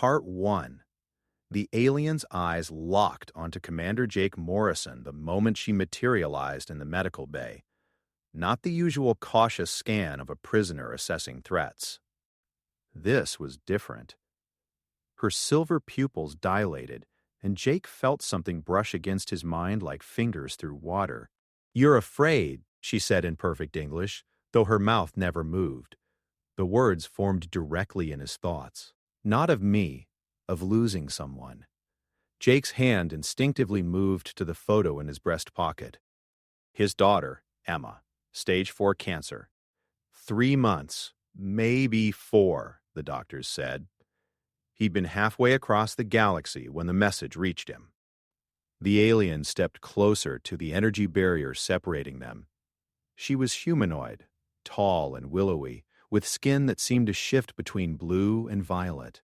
Part 1. The alien's eyes locked onto Commander Jake Morrison the moment she materialized in the medical bay, not the usual cautious scan of a prisoner assessing threats. This was different. Her silver pupils dilated, and Jake felt something brush against his mind like fingers through water. "You're afraid," she said in perfect English, though her mouth never moved. The words formed directly in his thoughts. Not of me, of losing someone. Jake's hand instinctively moved to the photo in his breast pocket. His daughter, Emma, stage 4 cancer. 3 months, maybe 4, the doctors said. He'd been halfway across the galaxy when the message reached him. The alien stepped closer to the energy barrier separating them. She was humanoid, tall and willowy, with skin that seemed to shift between blue and violet.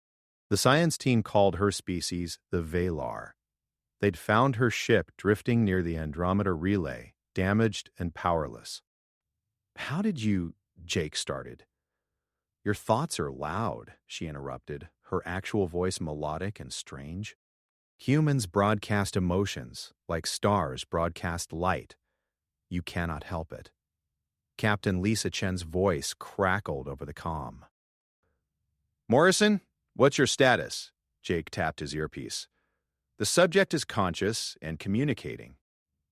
The science team called her species the Valar. They'd found her ship drifting near the Andromeda Relay, damaged and powerless. "How did you—" Jake started. "Your thoughts are loud," she interrupted, her actual voice melodic and strange. "Humans broadcast emotions, like stars broadcast light. You cannot help it." Captain Lisa Chen's voice crackled over the comm. "Morrison, what's your status?" Jake tapped his earpiece. "The subject is conscious and communicating.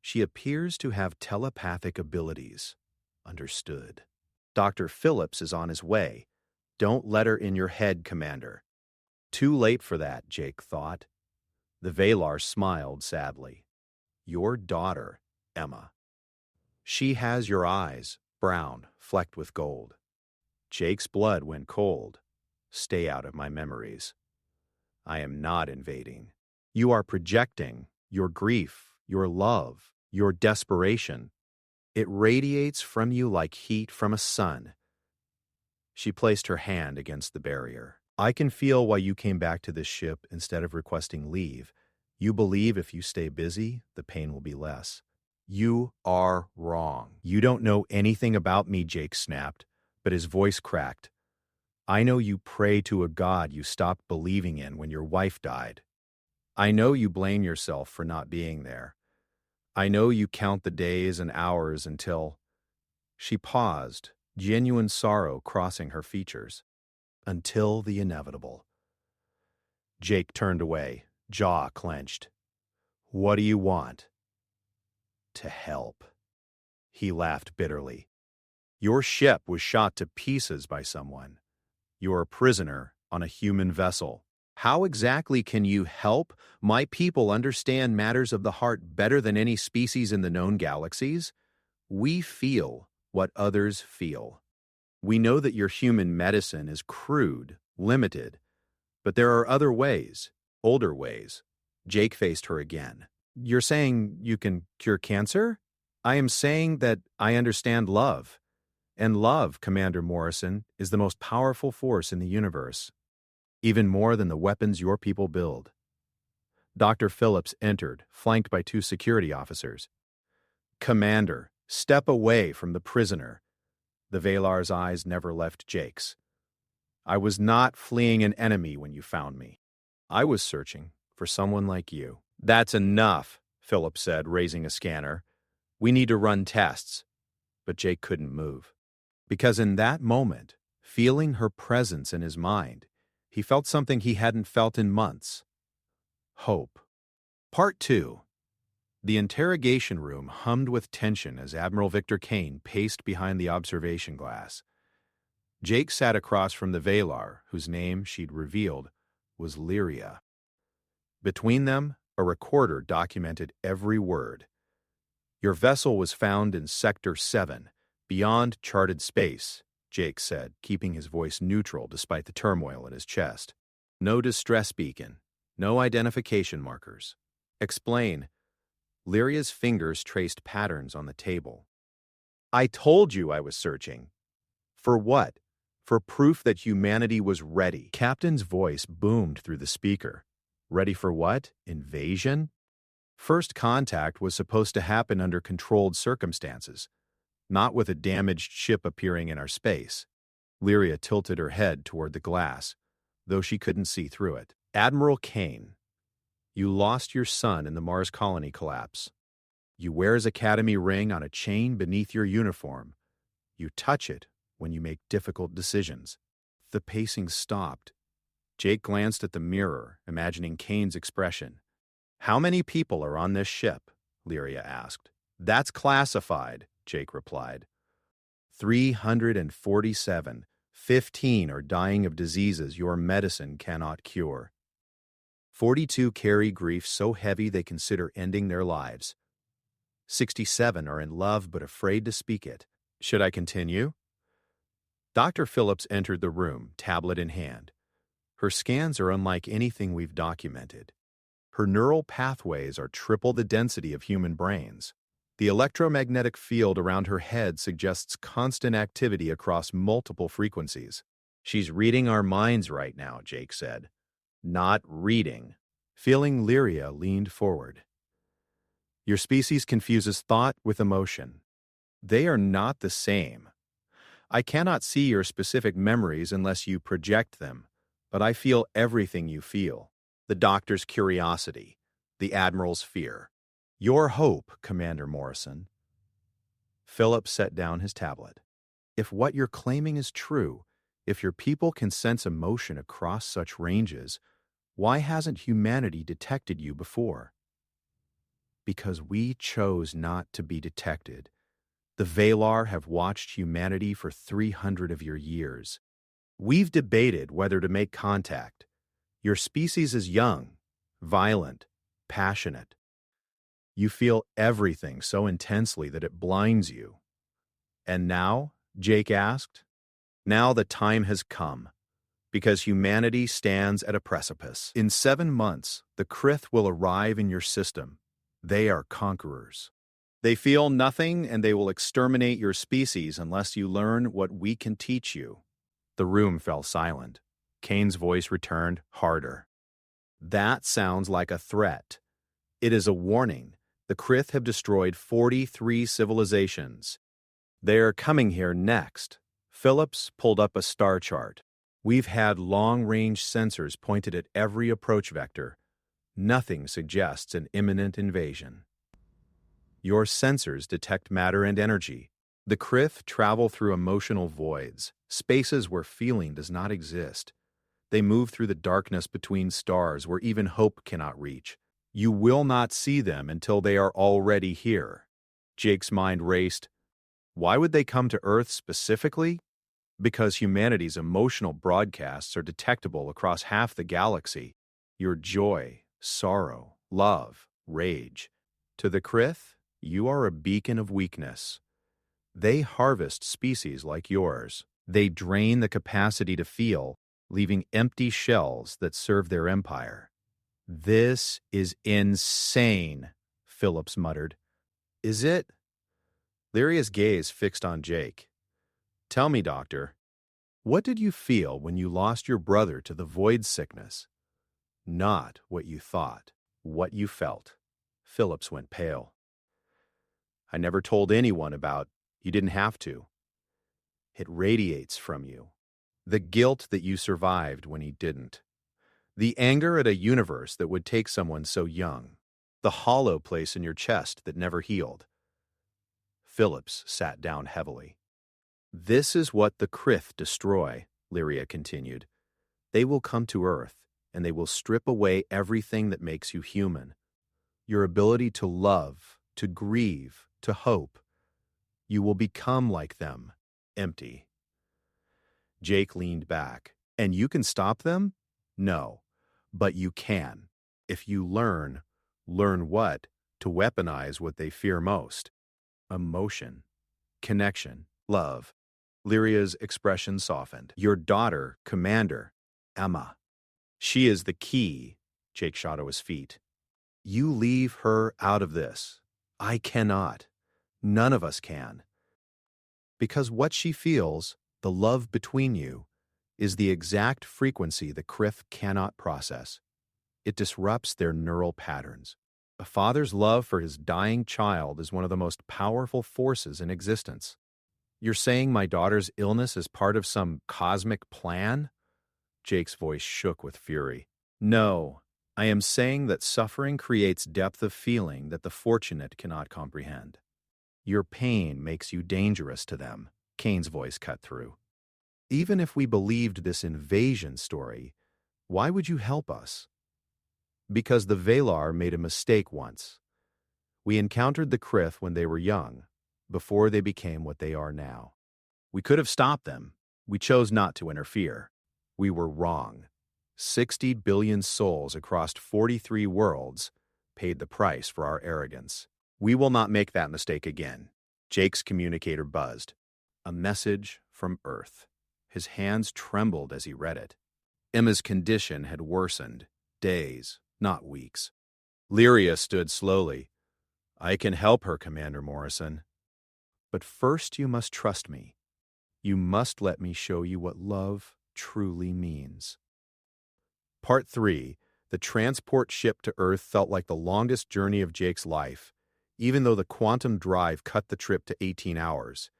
She appears to have telepathic abilities." Understood. "Dr. Phillips is on his way. Don't let her in your head, Commander." Too late for that, Jake thought. The Valar smiled sadly. "Your daughter, Emma. She has your eyes, brown, flecked with gold." Jake's blood went cold. "Stay out of my memories. I am not invading. You are projecting your grief, your love, your desperation. It radiates from you like heat from a sun." She placed her hand against the barrier. "I can feel why you came back to this ship instead of requesting leave. You believe if you stay busy, the pain will be less. You are wrong. You don't know anything about me," Jake snapped, but his voice cracked. "I know you pray to a god you stopped believing in when your wife died. I know you blame yourself for not being there. I know you count the days and hours until—" She paused, genuine sorrow crossing her features. "Until the inevitable." Jake turned away, jaw clenched. "What do you want?" "To help." He laughed bitterly. "Your ship was shot to pieces by someone. You're a prisoner on a human vessel. How exactly can you help? My people understand matters of the heart better than any species in the known galaxies. We feel what others feel. We know that your human medicine is crude, limited, but there are other ways, older ways." Jake faced her again. "You're saying you can cure cancer?" "I am saying that I understand love. And love, Commander Morrison, is the most powerful force in the universe, even more than the weapons your people build." Dr. Phillips entered, flanked by 2 security officers. "Commander, step away from the prisoner." The Valar's eyes never left Jake's. "I was not fleeing an enemy when you found me. I was searching for someone like you." "That's enough," Phillips said, raising a scanner. "We need to run tests." But Jake couldn't move. Because in that moment, feeling her presence in his mind, he felt something he hadn't felt in months. Hope. Part 2. The interrogation room hummed with tension as Admiral Victor Kane paced behind the observation glass. Jake sat across from the Valar, whose name she'd revealed was Lyria. Between them, a recorder documented every word. "Your vessel was found in Sector 7, beyond charted space," Jake said, keeping his voice neutral despite the turmoil in his chest. "No distress beacon, no identification markers. Explain." Lyria's fingers traced patterns on the table. "I told you I was searching." "For what?" "For proof that humanity was ready." Captain's voice boomed through the speaker. "Ready for what? Invasion?" "First contact was supposed to happen under controlled circumstances, not with a damaged ship appearing in our space." Lyria tilted her head toward the glass. though she couldn't see through it. Admiral Kane, you lost your son in the Mars colony collapse. You wear his academy ring on a chain beneath your uniform. You touch it when you make difficult decisions. The pacing stopped. Jake glanced at the mirror, imagining Kane's expression. How many people are on this ship? Lyria asked. That's classified, Jake replied. 347. 15 are dying of diseases your medicine cannot cure. 42 carry grief so heavy they consider ending their lives. 67 are in love but afraid to speak it. Should I continue? Dr. Phillips entered the room, tablet in hand. Her scans are unlike anything we've documented. Her neural pathways are triple the density of human brains. The electromagnetic field around her head suggests constant activity across multiple frequencies. She's reading our minds right now, Jake said. Not reading. Feeling Lyria leaned forward. Your species confuses thought with emotion. They are not the same. I cannot see your specific memories unless you project them, but I feel everything you feel. The doctor's curiosity, the admiral's fear. Your hope, Commander Morrison. Philip set down his tablet. If what you're claiming is true, if your people can sense emotion across such ranges, why hasn't humanity detected you before? Because we chose not to be detected. The Valar have watched humanity for 300 of your years. We've debated whether to make contact. Your species is young, violent, passionate. You feel everything so intensely that it blinds you. And now, Jake asked, now the time has come, because humanity stands at a precipice. In 7 months, the Krith will arrive in your system. They are conquerors. They feel nothing, and they will exterminate your species unless you learn what we can teach you. The room fell silent. Kane's voice returned, harder. That sounds like a threat. It is a warning. The Krith have destroyed 43 civilizations. They are coming here next. Phillips pulled up a star chart. We've had long-range sensors pointed at every approach vector. Nothing suggests an imminent invasion. Your sensors detect matter and energy. The Krith travel through emotional voids, spaces where feeling does not exist. They move through the darkness between stars where even hope cannot reach. You will not see them until they are already here. Jake's mind raced. Why would they come to Earth specifically? Because humanity's emotional broadcasts are detectable across half the galaxy. Your joy, sorrow, love, rage. To the Krith, you are a beacon of weakness. They harvest species like yours. They drain the capacity to feel, leaving empty shells that serve their empire. This is insane, Phillips muttered. Is it? Lyria's gaze fixed on Jake. Tell me, Doctor, what did you feel when you lost your brother to the void sickness? Not what you thought, what you felt. Phillips went pale. I never told anyone about. You didn't have to. It radiates from you. The guilt that you survived when he didn't. The anger at a universe that would take someone so young. The hollow place in your chest that never healed. Phillips sat down heavily. This is what the Krith destroy, Lyria continued. They will come to Earth, and they will strip away everything that makes you human. Your ability to love, to grieve, to hope. You will become like them, empty. Jake leaned back. And you can stop them? No. But you can. If you learn what? To weaponize what they fear most. Emotion, connection, love. Lyria's expression softened. Your daughter, Commander, Emma. She is the key. Jake shot to his feet. You leave her out of this. I cannot. None of us can. Because what she feels, the love between you, is the exact frequency the Krith cannot process. It disrupts their neural patterns. A father's love for his dying child is one of the most powerful forces in existence. You're saying my daughter's illness is part of some cosmic plan? Jake's voice shook with fury. No, I am saying that suffering creates depth of feeling that the fortunate cannot comprehend. Your pain makes you dangerous to them, Kane's voice cut through. Even if we believed this invasion story, why would you help us? Because the Valar made a mistake once. We encountered the Krith when they were young, before they became what they are now. We could have stopped them. We chose not to interfere. We were wrong. 60 billion souls across 43 worlds paid the price for our arrogance. We will not make that mistake again. Jake's communicator buzzed. A message from Earth. His hands trembled as he read it. Emma's condition had worsened. Days, not weeks. Lyria stood slowly. I can help her, Commander Morrison. But first you must trust me. You must let me show you what love truly means. Part 3. The transport ship to Earth felt like the longest journey of Jake's life, even though the quantum drive cut the trip to 18 hours.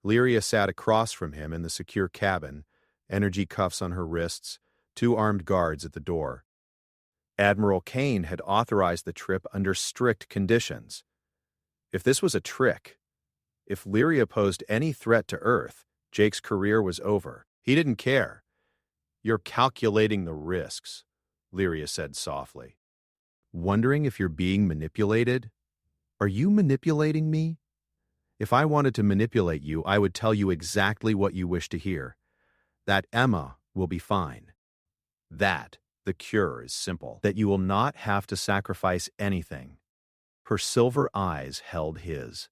Lyria sat across from him in the secure cabin, energy cuffs on her wrists, 2 armed guards at the door. Admiral Kane had authorized the trip under strict conditions. If this was a trick, if Lyria posed any threat to Earth, Jake's career was over. He didn't care. You're calculating the risks, Lyria said softly. Wondering if you're being manipulated? Are you manipulating me? If I wanted to manipulate you, I would tell you exactly what you wish to hear. That Emma will be fine. That the cure is simple. That you will not have to sacrifice anything. Her silver eyes held his.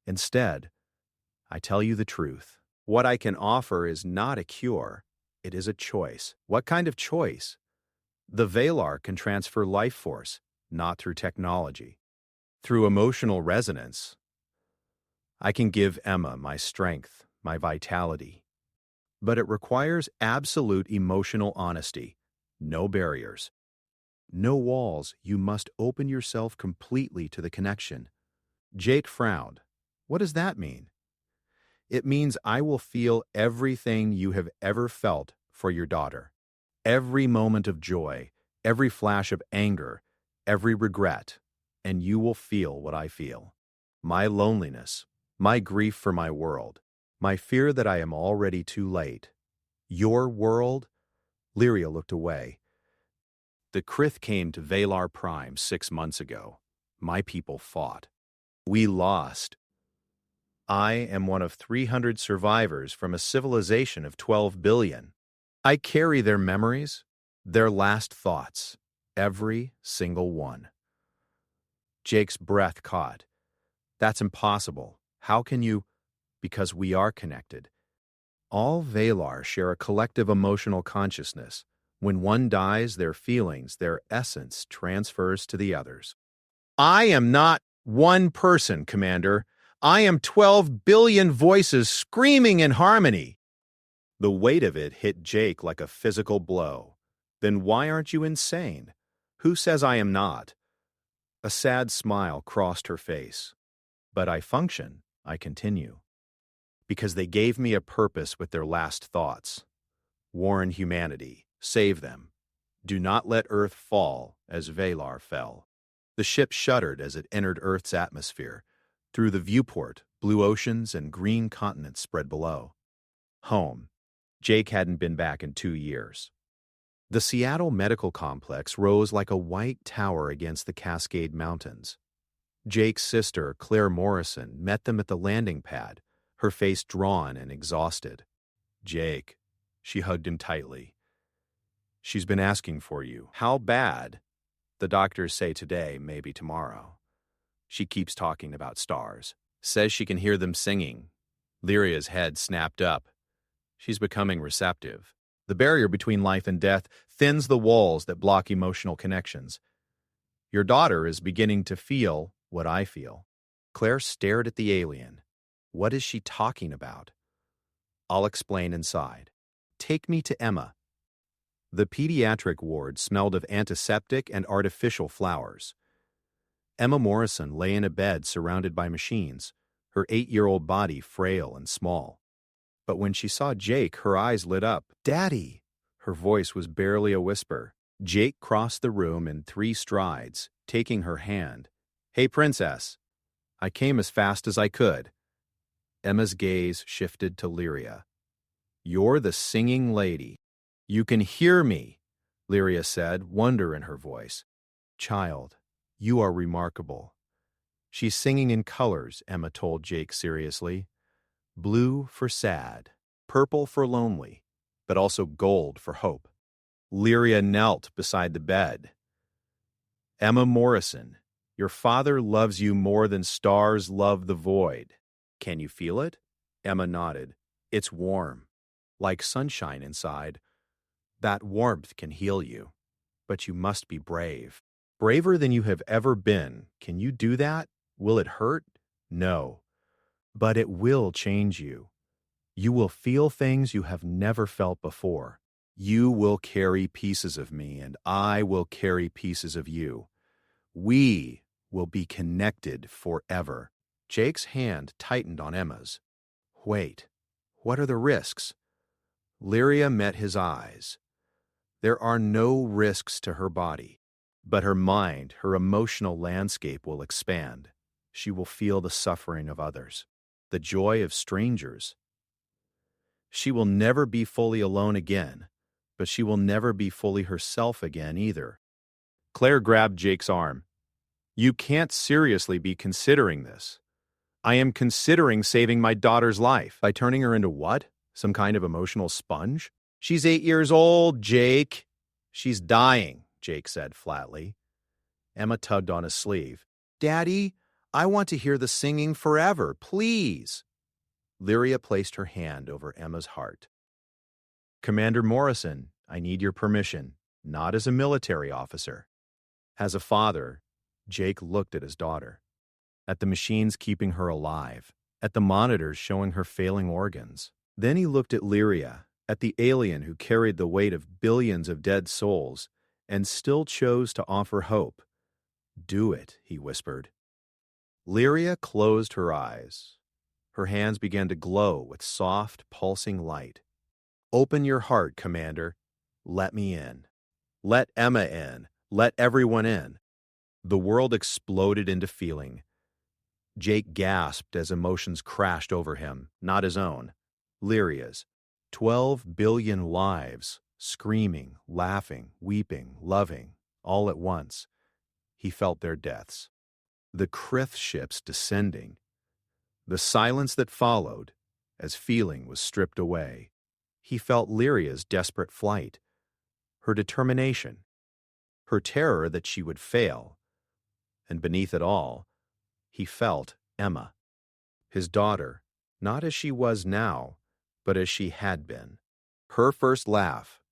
Instead, I tell you the truth. What I can offer is not a cure. It is a choice. What kind of choice? The Valar can transfer life force, not through technology. Through emotional resonance. I can give Emma my strength, my vitality. But it requires absolute emotional honesty. No barriers. No walls. You must open yourself completely to the connection. Jake frowned. What does that mean? It means I will feel everything you have ever felt for your daughter. Every moment of joy, every flash of anger, every regret, and you will feel what I feel. My loneliness, my grief for my world, my fear that I am already too late. Your world? Lyria looked away. The Krith came to Valar Prime 6 months ago. My people fought. We lost. I am one of 300 survivors from a civilization of 12 billion. I carry their memories, their last thoughts, every single one. Jake's breath caught. That's impossible. How can you? Because we are connected. All Valar share a collective emotional consciousness. When one dies, their feelings, their essence transfers to the others. I am not one person, Commander. I am 12 billion voices screaming in harmony. The weight of it hit Jake like a physical blow. Then why aren't you insane? Who says I am not? A sad smile crossed her face. But I function, I continue. Because they gave me a purpose with their last thoughts. Warn humanity. Save them. Do not let Earth fall as Valar fell. The ship shuddered as it entered Earth's atmosphere. Through the viewport, blue oceans and green continents spread below. Home. Jake hadn't been back in 2 years. The Seattle Medical Complex rose like a white tower against the Cascade Mountains. Jake's sister, Claire Morrison, met them at the landing pad, her face drawn and exhausted. Jake. She hugged him tightly. She's been asking for you. How bad? The doctors say today, maybe tomorrow. She keeps talking about stars. Says she can hear them singing. Lyria's head snapped up. She's becoming receptive. The barrier between life and death thins the walls that block emotional connections. Your daughter is beginning to feel what I feel. Claire stared at the alien. What is she talking about? I'll explain inside. Take me to Emma. The pediatric ward smelled of antiseptic and artificial flowers. Emma Morrison lay in a bed surrounded by machines, her 8-year-old body frail and small. But when she saw Jake, her eyes lit up. Daddy! Her voice was barely a whisper. Jake crossed the room in 3 strides, taking her hand. "Hey, Princess." "I came as fast as I could." Emma's gaze shifted to Lyria. "You're the singing lady." "You can hear me," Lyria said, wonder in her voice. "Child, you are remarkable." "She's singing in colors," Emma told Jake seriously. "Blue for sad, purple for lonely, but also gold for hope." Lyria knelt beside the bed. "Emma Morrison, your father loves you more than stars love the void. Can you feel it?" Emma nodded. "It's warm, like sunshine inside. That warmth can heal you, but you must be brave. Braver than you have ever been. Can you do that? Will it hurt? No. But it will change you. You will feel things you have never felt before. You will carry pieces of me, and I will carry pieces of you. We will be connected forever." Jake's hand tightened on Emma's. "Wait, what are the risks?" Lyria met his eyes. There are no risks to her body, but her mind, her emotional landscape will expand. She will feel the suffering of others, the joy of strangers. She will never be fully alone again, but she will never be fully herself again either. Claire grabbed Jake's arm. "You can't seriously be considering this." "I am considering saving my daughter's life." "By turning her into what? Some kind of emotional sponge?" "She's 8 years old, Jake." "She's dying," Jake said flatly. Emma tugged on his sleeve. "Daddy, I want to hear the singing forever, please." Lyria placed her hand over Emma's heart. "Commander Morrison, I need your permission, not as a military officer. As a father." Jake looked at his daughter, at the machines keeping her alive, at the monitors showing her failing organs. Then he looked at Lyria, at the alien who carried the weight of billions of dead souls and still chose to offer hope. "Do it," he whispered. Lyria closed her eyes. Her hands began to glow with soft, pulsing light. "Open your heart, Commander. Let me in. Let Emma in. Let everyone in." The world exploded into feeling. Jake gasped as emotions crashed over him, not his own, Lyria's. 12 billion lives, screaming, laughing, weeping, loving, all at once. He felt their deaths. The Krith ships descending. The silence that followed, as feeling was stripped away. He felt Lyria's desperate flight, her determination, her terror that she would fail. And beneath it all, he felt Emma, his daughter, not as she was now, but as she had been. Her first laugh,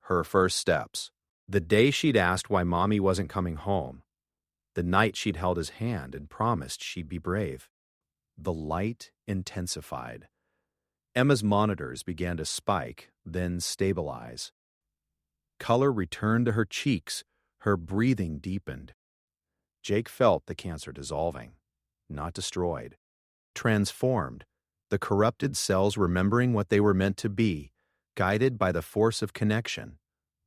her first steps, the day she'd asked why Mommy wasn't coming home, the night she'd held his hand and promised she'd be brave. The light intensified. Emma's monitors began to spike, then stabilize. Color returned to her cheeks, her breathing deepened. Jake felt the cancer dissolving, not destroyed, transformed, the corrupted cells remembering what they were meant to be, guided by the force of connection,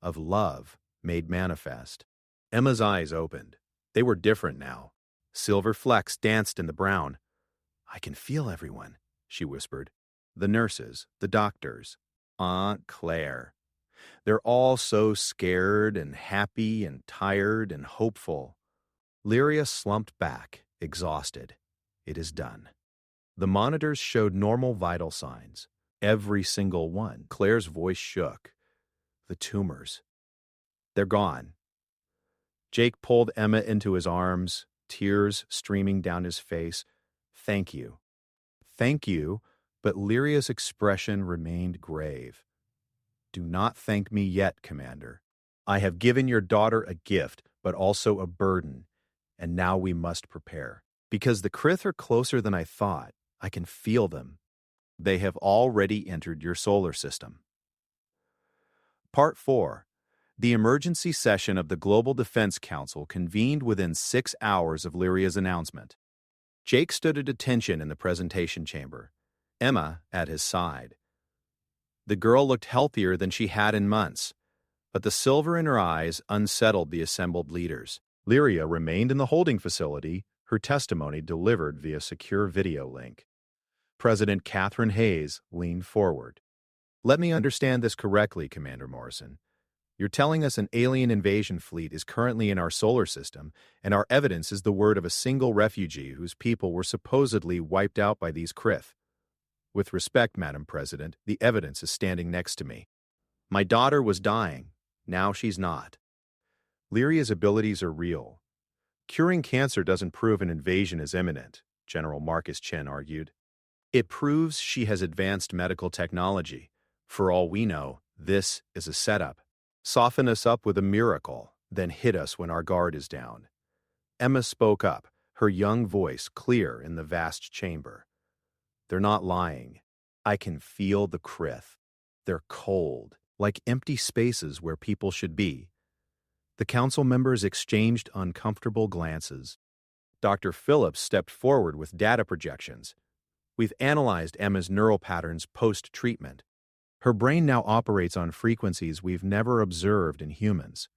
of love made manifest. Emma's eyes opened. They were different now. Silver flecks danced in the brown. "I can feel everyone," she whispered. "The nurses, the doctors, Aunt Claire. They're all so scared and happy and tired and hopeful." Lyria slumped back, exhausted. It is done. The monitors showed normal vital signs. Every single one. Claire's voice shook. "The tumors. They're gone." Jake pulled Emma into his arms, tears streaming down his face. "Thank you." "Thank you," but Lyria's expression remained grave. "Do not thank me yet, Commander. I have given your daughter a gift, but also a burden, and now we must prepare. Because the Krith are closer than I thought. I can feel them. They have already entered your solar system." Part 4. The emergency session of the Global Defense Council convened within 6 hours of Lyria's announcement. Jake stood at attention in the presentation chamber, Emma at his side. The girl looked healthier than she had in months, but the silver in her eyes unsettled the assembled leaders. Lyria remained in the holding facility, her testimony delivered via secure video link. President Catherine Hayes leaned forward. "Let me understand this correctly, Commander Morrison. You're telling us an alien invasion fleet is currently in our solar system, and our evidence is the word of a single refugee whose people were supposedly wiped out by these Krith. With respect, Madam President, the evidence is standing next to me. My daughter was dying. Now she's not. Lyria's abilities are real. Curing cancer doesn't prove an invasion is imminent," General Marcus Chen argued. "It proves she has advanced medical technology. For all we know, this is a setup. Soften us up with a miracle, then hit us when our guard is down." Emma spoke up, her young voice clear in the vast chamber. "They're not lying. I can feel the Krith. They're cold, like empty spaces where people should be." The council members exchanged uncomfortable glances. Dr. Phillips stepped forward with data projections. "We've analyzed Emma's neural patterns post-treatment. Her brain now operates on frequencies we've never observed in humans.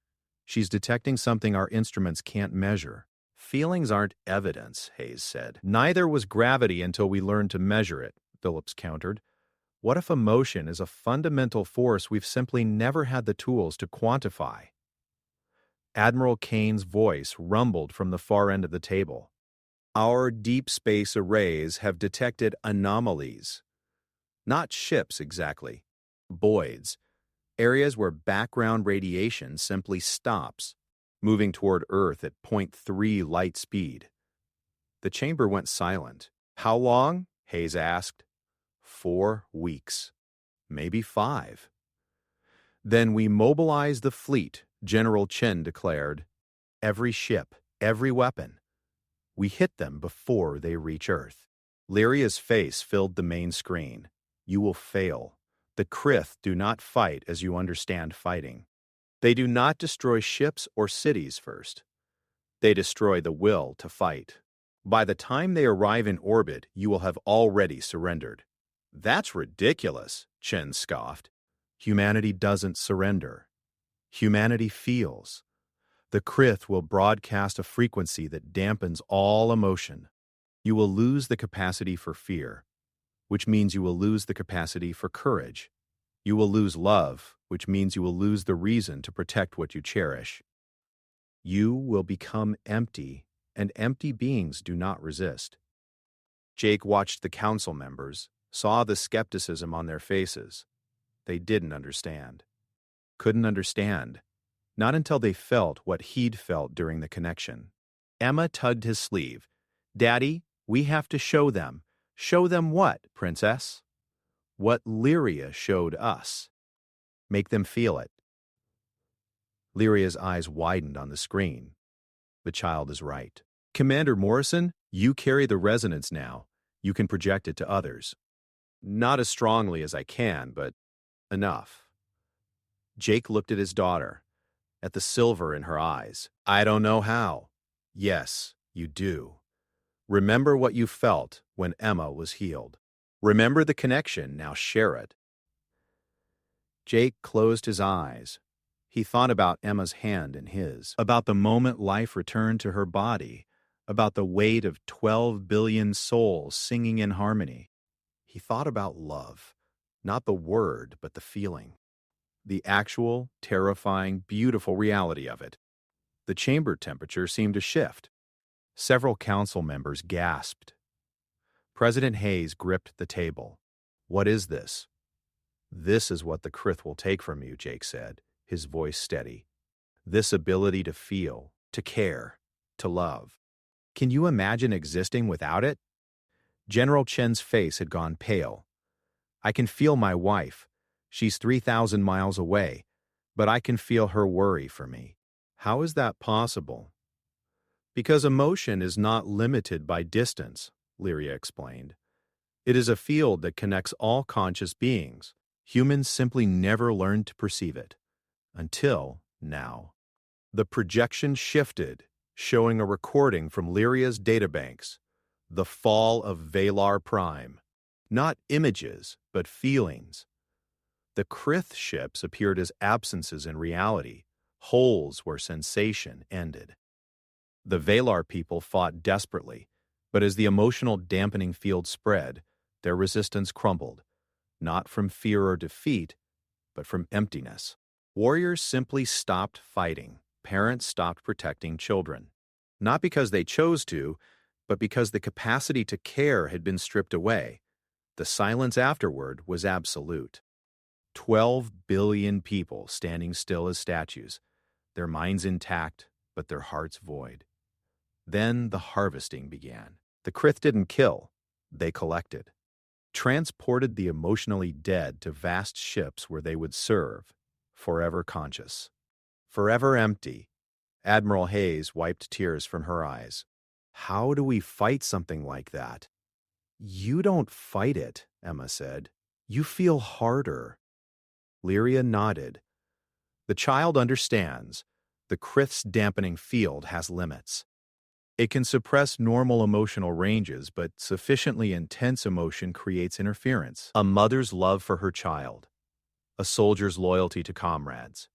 She's detecting something our instruments can't measure." "Feelings aren't evidence," Hayes said. "Neither was gravity until we learned to measure it," Phillips countered. "What if emotion is a fundamental force we've simply never had the tools to quantify?" Admiral Kane's voice rumbled from the far end of the table. "Our deep space arrays have detected anomalies. Not ships exactly. Voids, areas where background radiation simply stops, moving toward Earth at 0.3 light speed." The chamber went silent. "How long?" Hayes asked. 4 weeks. Maybe 5. "Then we mobilize the fleet," General Chen declared. "Every ship, every weapon. We hit them before they reach Earth." Lyria's face filled the main screen. "You will fail. The Krith do not fight as you understand fighting. They do not destroy ships or cities first. They destroy the will to fight. By the time they arrive in orbit, you will have already surrendered." "That's ridiculous," Chen scoffed. "Humanity doesn't surrender. Humanity feels. The Krith will broadcast a frequency that dampens all emotion. You will lose the capacity for fear, which means you will lose the capacity for courage. You will lose love, which means you will lose the reason to protect what you cherish. You will become empty, and empty beings do not resist." Jake watched the council members, saw the skepticism on their faces. They didn't understand. Couldn't understand. Not until they felt what he'd felt during the connection. Emma tugged his sleeve. "Daddy, we have to show them." "Show them what, Princess?" "What Lyria showed us. Make them feel it." Lyria's eyes widened on the screen. The child is right. "Commander Morrison, you carry the resonance now. You can project it to others." "Not as strongly as I can, but enough." Jake looked at his daughter, at the silver in her eyes. "I don't know how." "Yes, you do. Remember what you felt when Emma was healed. Remember the connection, now share it." Jake closed his eyes. He thought about Emma's hand in his, about the moment life returned to her body, about the weight of 12 billion souls singing in harmony. He thought about love, not the word, but the feeling. The actual, terrifying, beautiful reality of it. The chamber temperature seemed to shift. Several council members gasped. President Hayes gripped the table. "What is this?" "This is what the Krith will take from you," Jake said, his voice steady. "This ability to feel, to care, to love. Can you imagine existing without it?" General Chen's face had gone pale. "I can feel my wife. She's 3,000 miles away, but I can feel her worry for me." "How is that possible?" "Because emotion is not limited by distance," Lyria explained. "It is a field that connects all conscious beings. Humans simply never learned to perceive it. Until now." The projection shifted, showing a recording from Lyria's databanks. The fall of Valar Prime. Not images, but feelings. The Krith ships appeared as absences in reality, holes where sensation ended. The Valar people fought desperately, but as the emotional dampening field spread, their resistance crumbled, not from fear or defeat, but from emptiness. Warriors simply stopped fighting. Parents stopped protecting children. Not because they chose to, but because the capacity to care had been stripped away. The silence afterward was absolute. 12 billion people standing still as statues, their minds intact, but their hearts void. Then the harvesting began. The Krith didn't kill, they collected. Transported the emotionally dead to vast ships where they would serve, forever conscious. Forever empty. Admiral Hayes wiped tears from her eyes. How do we fight something like that? You don't fight it, Emma said. You feel harder. Lyria nodded. The child understands. The Krith's dampening field has limits. It can suppress normal emotional ranges, but sufficiently intense emotion creates interference. A mother's love for her child, a soldier's loyalty to comrades,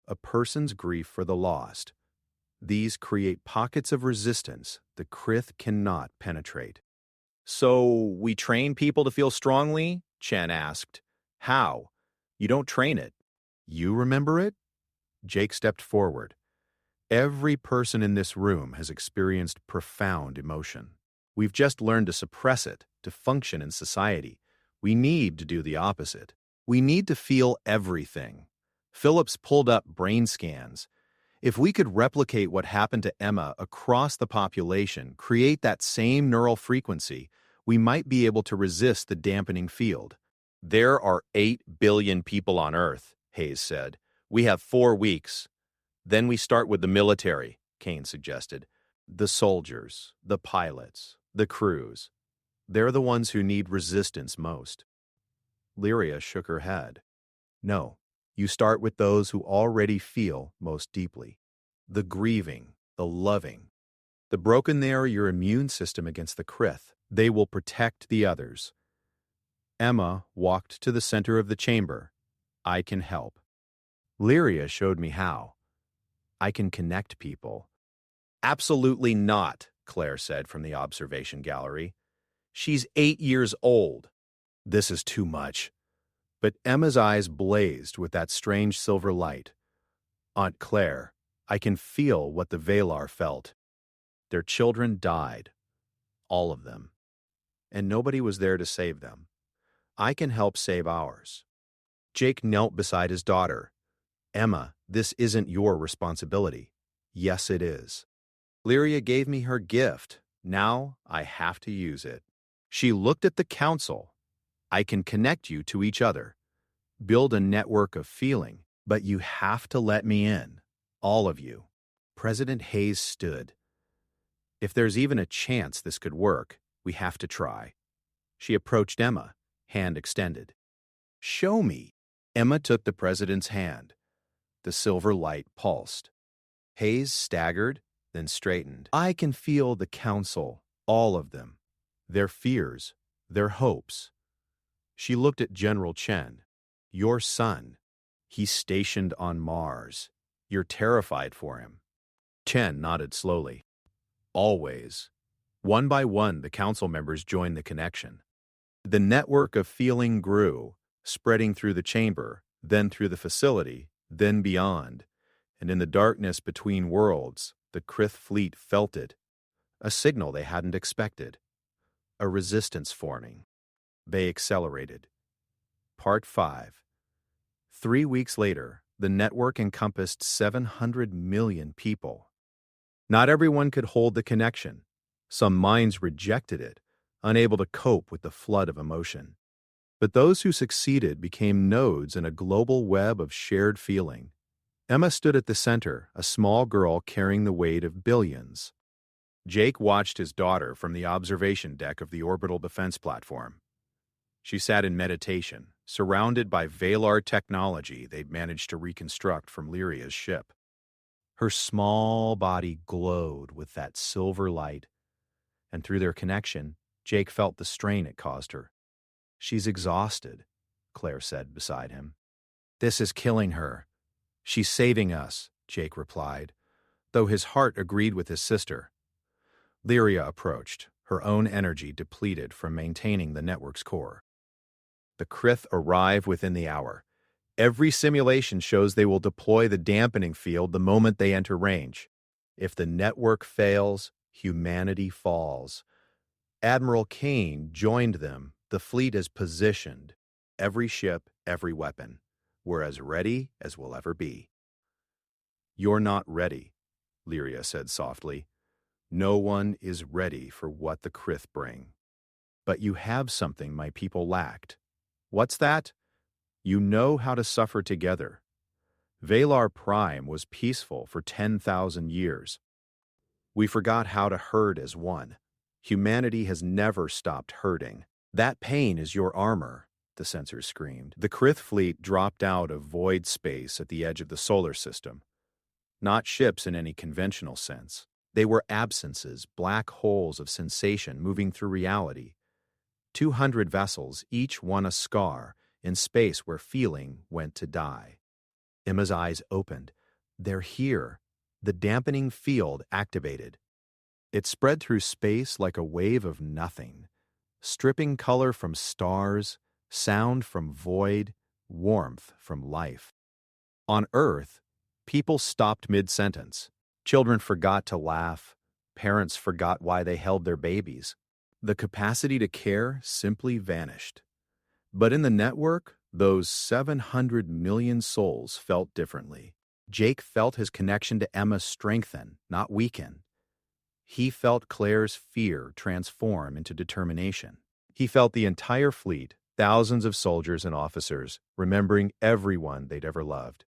a person's grief for the lost. These create pockets of resistance the Krith cannot penetrate. So, we train people to feel strongly? Chen asked. How? You don't train it. You remember it? Jake stepped forward. Every person in this room has experienced profound emotion. We've just learned to suppress it, to function in society. We need to do the opposite. We need to feel everything. Phillips pulled up brain scans. If we could replicate what happened to Emma across the population, create that same neural frequency, we might be able to resist the dampening field. There are 8 billion people on Earth, Hayes said. We have 4 weeks. Then we start with the military, Kane suggested. The soldiers, the pilots, the crews. They're the ones who need resistance most. Lyria shook her head. No, you start with those who already feel most deeply. The grieving, the loving. The broken there are your immune system against the Krith. They will protect the others. Emma walked to the center of the chamber. I can help. Lyria showed me how. I can connect people. Absolutely not, Claire said from the observation gallery. She's 8 years old. This is too much. But Emma's eyes blazed with that strange silver light. Aunt Claire, I can feel what the Valar felt. Their children died. All of them. And nobody was there to save them. I can help save ours. Jake knelt beside his daughter. Emma, this isn't your responsibility. Yes, it is. Lyria gave me her gift. Now I have to use it. She looked at the council. I can connect you to each other. Build a network of feeling, but you have to let me in. All of you. President Hayes stood. If there's even a chance this could work, we have to try. She approached Emma, hand extended. Show me. Emma took the president's hand. The silver light pulsed. Hayes staggered, then straightened. I can feel the council, all of them. Their fears, their hopes. She looked at General Chen. Your son. He's stationed on Mars. You're terrified for him. Chen nodded slowly. Always. One by one, the council members joined the connection. The network of feeling grew, spreading through the chamber, then through the facility, then beyond. And in the darkness between worlds, the Krith fleet felt it. A signal they hadn't expected. A resistance forming. They accelerated. Part 5. 3 weeks later, the network encompassed 700 million people. Not everyone could hold the connection. Some minds rejected it, unable to cope with the flood of emotion. But those who succeeded became nodes in a global web of shared feeling. Emma stood at the center, a small girl carrying the weight of billions. Jake watched his daughter from the observation deck of the orbital defense platform. She sat in meditation, surrounded by Valar technology they'd managed to reconstruct from Lyria's ship. Her small body glowed with that silver light, and through their connection, Jake felt the strain it caused her. She's exhausted, Claire said beside him. "This is killing her. She's saving us," Jake replied, though his heart agreed with his sister. Lyria approached, her own energy depleted from maintaining the network's core. The Krith arrive within the hour. Every simulation shows they will deploy the dampening field the moment they enter range. If the network fails, humanity falls. Admiral Kane joined them. The fleet is positioned. Every ship, every weapon. We're as ready as we'll ever be. "You're not ready," Lyria said softly. "No one is ready for what the Krith bring. But you have something my people lacked. What's that? You know how to suffer together. Valar Prime was peaceful for 10,000 years. We forgot how to herd as one. Humanity has never stopped herding. That pain is your armor," the sensor screamed. The Krith fleet dropped out of void space at the edge of the solar system. Not ships in any conventional sense. They were absences, black holes of sensation moving through reality. 200 vessels, each one a scar, in space where feeling went to die. Emma's eyes opened. They're here. The dampening field activated. It spread through space like a wave of nothing, stripping color from stars, sound from void, warmth from life. On Earth, people stopped mid-sentence. Children forgot to laugh. Parents forgot why they held their babies. The capacity to care simply vanished. But in the network, those 700 million souls felt differently. Jake felt his connection to Emma strengthen, not weaken. He felt Claire's fear transform into determination. He felt the entire fleet, thousands of soldiers and officers, remembering everyone they'd ever loved.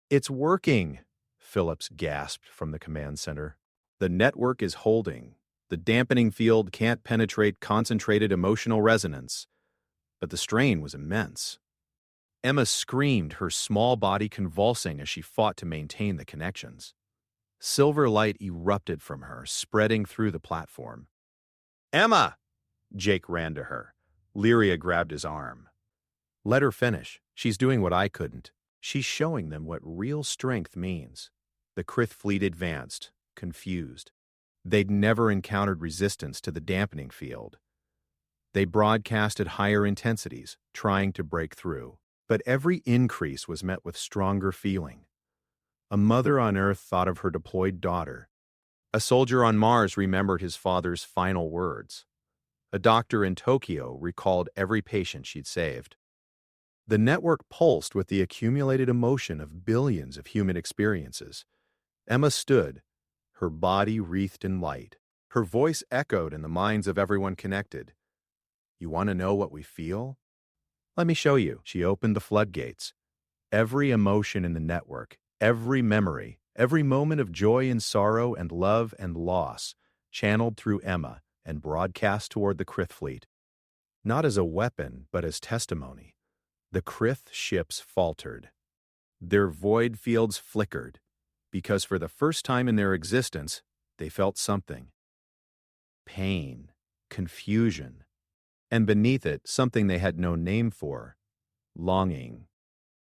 "It's working," Phillips gasped from the command center. "The network is holding. The dampening field can't penetrate concentrated emotional resonance." But the strain was immense. Emma screamed, her small body convulsing as she fought to maintain the connections. Silver light erupted from her, spreading through the platform. "Emma!" Jake ran to her. Lyria grabbed his arm. "Let her finish. She's doing what I couldn't. She's showing them what real strength means." The Krith fleet advanced, confused. They'd never encountered resistance to the dampening field. They broadcasted higher intensities, trying to break through. But every increase was met with stronger feeling. A mother on Earth thought of her deployed daughter. A soldier on Mars remembered his father's final words. A doctor in Tokyo recalled every patient she'd saved. The network pulsed with the accumulated emotion of billions of human experiences. Emma stood, her body wreathed in light. Her voice echoed in the minds of everyone connected. "You want to know what we feel? Let me show you." She opened the floodgates. Every emotion in the network, every memory, every moment of joy and sorrow and love and loss, channeled through Emma and broadcast toward the Krith fleet. Not as a weapon, but as testimony. The Krith ships faltered. Their void fields flickered, because for the first time in their existence, they felt something. Pain, confusion, and beneath it, something they had no name for, longing.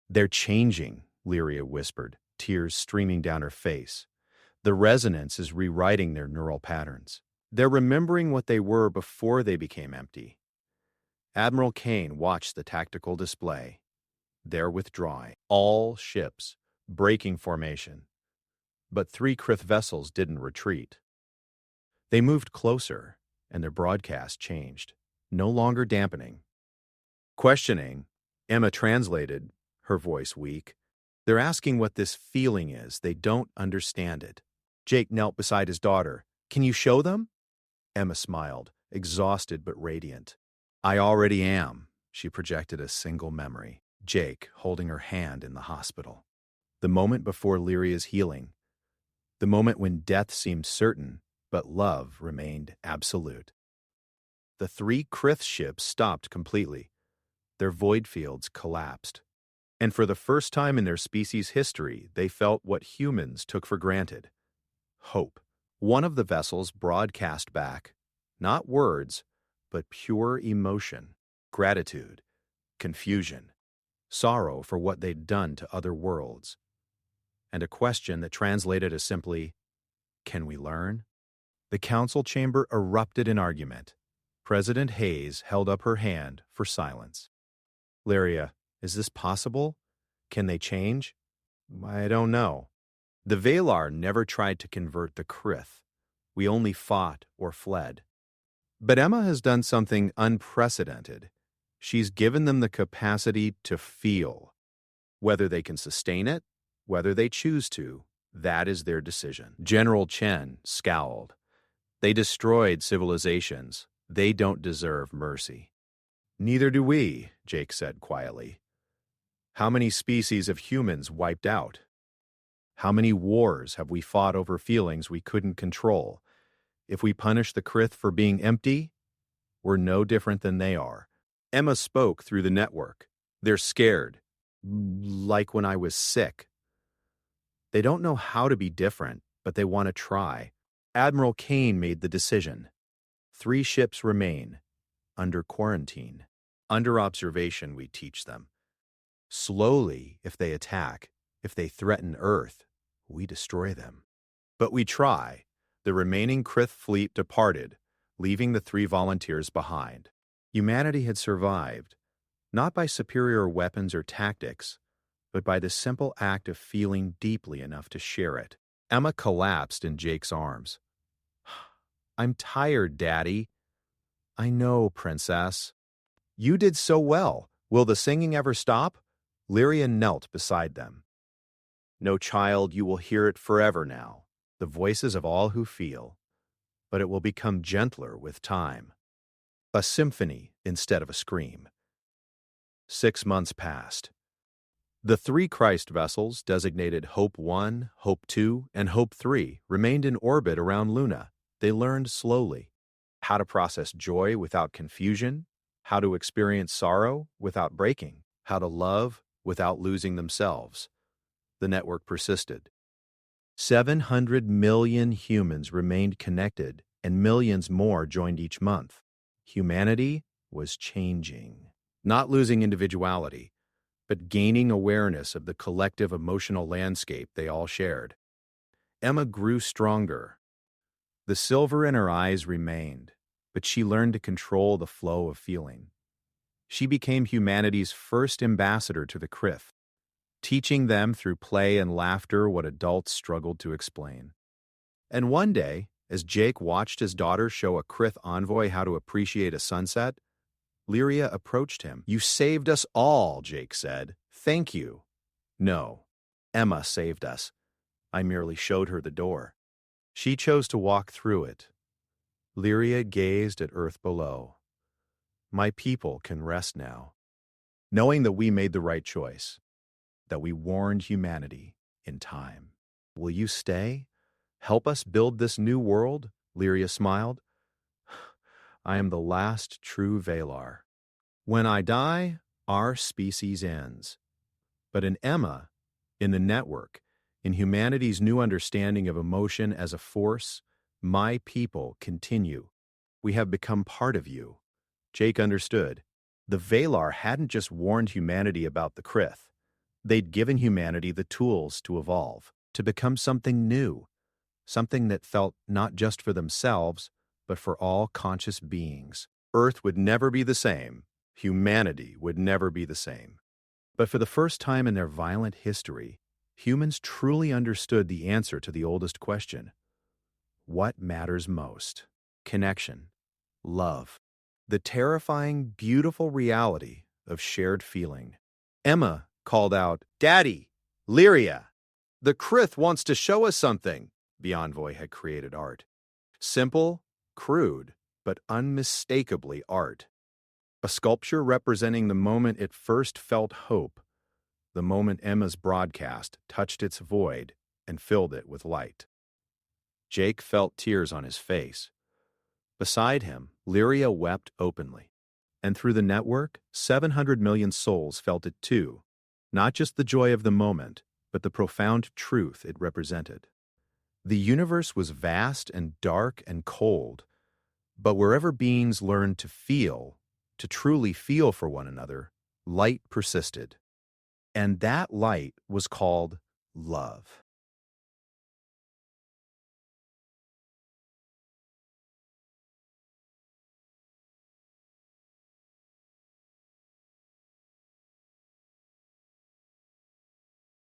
"They're changing," Lyria whispered, tears streaming down her face. "The resonance is rewriting their neural patterns. They're remembering what they were before they became empty." Admiral Kane watched the tactical display. They're withdrawing. All ships, breaking formation. But 3 Krith vessels didn't retreat. They moved closer, and their broadcast changed, no longer dampening. Questioning, Emma translated, her voice weak. "They're asking what this feeling is. They don't understand it." Jake knelt beside his daughter. "Can you show them?" Emma smiled, exhausted but radiant. "I already am." She projected a single memory. Jake holding her hand in the hospital. The moment before Lyria's healing. The moment when death seemed certain, but love remained absolute. The 3 Krith ships stopped completely. Their void fields collapsed. And for the first time in their species' history, they felt what humans took for granted. Hope. One of the vessels broadcast back, not words, but pure emotion, gratitude, confusion. sorrow for what they'd done to other worlds, and a question that translated as simply, "Can we learn?" The council chamber erupted in argument. President Hayes held up her hand for silence. "Lyria, is this possible? Can they change?" "I don't know. The Valar never tried to convert the Krith. We only fought or fled. But Emma has done something unprecedented. She's given them the capacity to feel. Whether they can sustain it, whether they choose to, that is their decision." General Chen scowled. "They destroyed civilizations. They don't deserve mercy." "Neither do we," Jake said quietly. "How many species of humans wiped out? How many wars have we fought over feelings we couldn't control? If we punish the Krith for being empty, we're no different than they are." Emma spoke through the network. "They're scared. Like when I was sick. They don't know how to be different, but they want to try." Admiral Kane made the decision. 3 ships remain, under quarantine. Under observation, we teach them. Slowly, if they attack, if they threaten Earth, we destroy them. But we try. The remaining Krith fleet departed, leaving the 3 volunteers behind. Humanity had survived, not by superior weapons or tactics, but by the simple act of feeling deeply enough to share it. Emma collapsed in Jake's arms. "I'm tired, Daddy." "I know, Princess." "You did so well. Will the singing ever stop?" Lyria knelt beside them. "No, child, you will hear it forever now, the voices of all who feel. But it will become gentler with time. A symphony instead of a scream." 6 months passed. The 3 Christ vessels, designated Hope 1, Hope 2, and Hope 3, remained in orbit around Luna. They learned slowly how to process joy without confusion, how to experience sorrow without breaking, how to love without losing themselves. The network persisted. 700 million humans remained connected, and millions more joined each month. Humanity was changing, not losing individuality, but gaining awareness of the collective emotional landscape they all shared. Emma grew stronger. The silver in her eyes remained, but she learned to control the flow of feeling. She became humanity's first ambassador to the Krith, teaching them through play and laughter what adults struggled to explain. And one day, as Jake watched his daughter show a Krith envoy how to appreciate a sunset, Lyria approached him. "You saved us all," Jake said. "Thank you." "No, Emma saved us. I merely showed her the door. She chose to walk through it." Lyria gazed at Earth below. "My people can rest now, knowing that we made the right choice, that we warned humanity in time." "Will you stay? Help us build this new world?" Lyria smiled. "I am the last true Valar. When I die, our species ends. But in Emma, in the network, in humanity's new understanding of emotion as a force, my people continue. We have become part of you." Jake understood. The Valar hadn't just warned humanity about the Krith. They'd given humanity the tools to evolve, to become something new, something that felt not just for themselves, but for all conscious beings. Earth would never be the same. Humanity would never be the same. But for the first time in their violent history, humans truly understood the answer to the oldest question. What matters most? Connection, love, the terrifying, beautiful reality of shared feeling. Emma called out, "Daddy, Lyria, the Krith wants to show us something." The envoy had created art. Simple, crude, but unmistakably art. A sculpture representing the moment it first felt hope, the moment Emma's broadcast touched its void and filled it with light. Jake felt tears on his face. Beside him, Lyria wept openly. And through the network, 700 million souls felt it too, not just the joy of the moment, but the profound truth it represented. The universe was vast and dark and cold, but wherever beings learned to feel, to truly feel for one another, light persisted. And that light was called love.